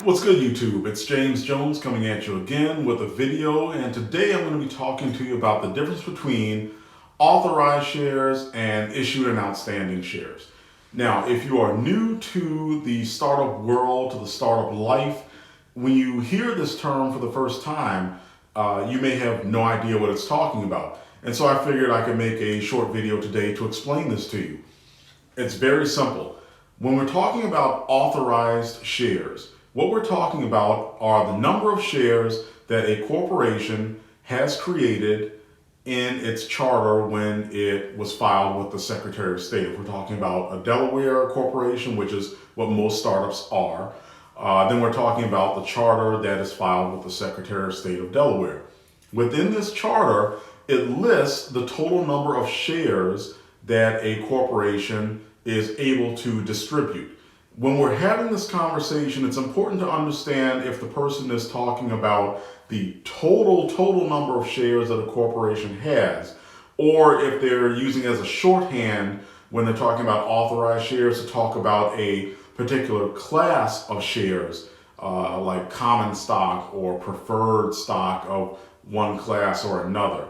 What's good, YouTube? It's James Jones coming at you again with a video, and today I'm going to be talking to you about the difference between authorized shares and issued and outstanding shares. Now, if you are new to the startup world, to the startup life, when you hear this term for the first time, you may have no idea what it's talking about. And so I figured I could make a short video today to explain this to you. It's very simple. When we're talking about authorized shares, what we're talking about are the number of shares that a corporation has created in its charter when it was filed with the Secretary of State. If we're talking about a Delaware corporation, which is what most startups are, then we're talking about the charter that is filed with the Secretary of State of Delaware. Within this charter, it lists the total number of shares that a corporation is able to distribute. When we're having this conversation, it's important to understand if the person is talking about the total number of shares that a corporation has, or if they're using as a shorthand when they're talking about authorized shares to talk about a particular class of shares, like common stock or preferred stock of one class or another.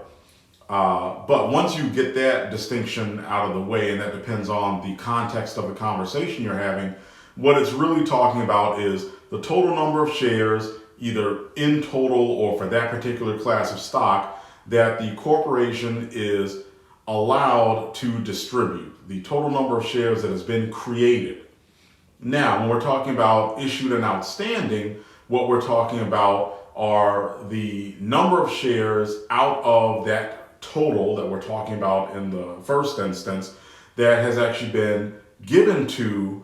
But once you get that distinction out of the way, and that depends on the context of the conversation you're having, what it's really talking about is the total number of shares, either in total or for that particular class of stock, that the corporation is allowed to distribute, the total number of shares that has been created. Now, when we're talking about issued and outstanding, what we're talking about are the number of shares out of that total that we're talking about in the first instance that has actually been given to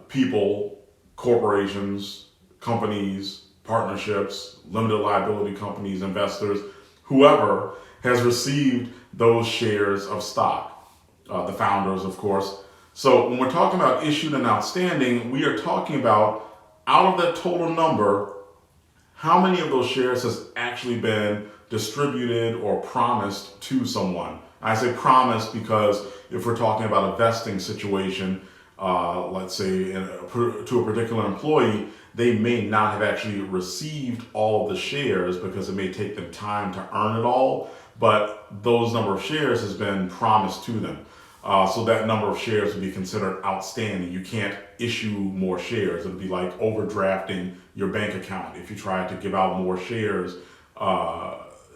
people, corporations, companies, partnerships, limited liability companies, investors, whoever has received those shares of stock, the founders, of course. So when we're talking about issued and outstanding, we are talking about, out of that total number, how many of those shares has actually been distributed or promised to someone. I say promised because if we're talking about a vesting situation, let's say to a particular employee, they may not have actually received all of the shares because it may take them time to earn it all, but those number of shares has been promised to them. So that number of shares would be considered outstanding. You can't issue more shares. It would be like overdrafting your bank account if you try to give out more shares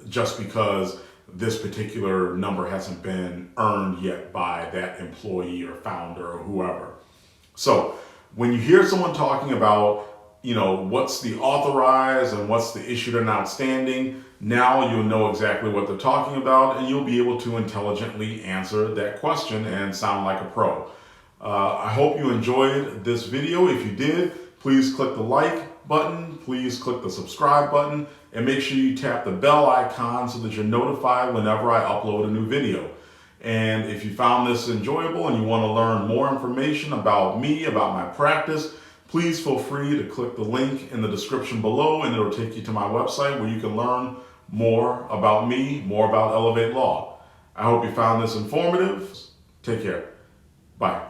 just because this particular number hasn't been earned yet by that employee or founder or whoever. So when you hear someone talking about, what's the authorized and what's the issued and outstanding, now you'll know exactly what they're talking about, and you'll be able to intelligently answer that question and sound like a pro. I hope you enjoyed this video. If you did, please click the like button, please click the subscribe button, and make sure you tap the bell icon so that you're notified whenever I upload a new video. And if you found this enjoyable and you want to learn more information about me, about my practice, please feel free to click the link in the description below, and it'll take you to my website where you can learn more about me, more about Elevate Law. I hope you found this informative. Take care. Bye.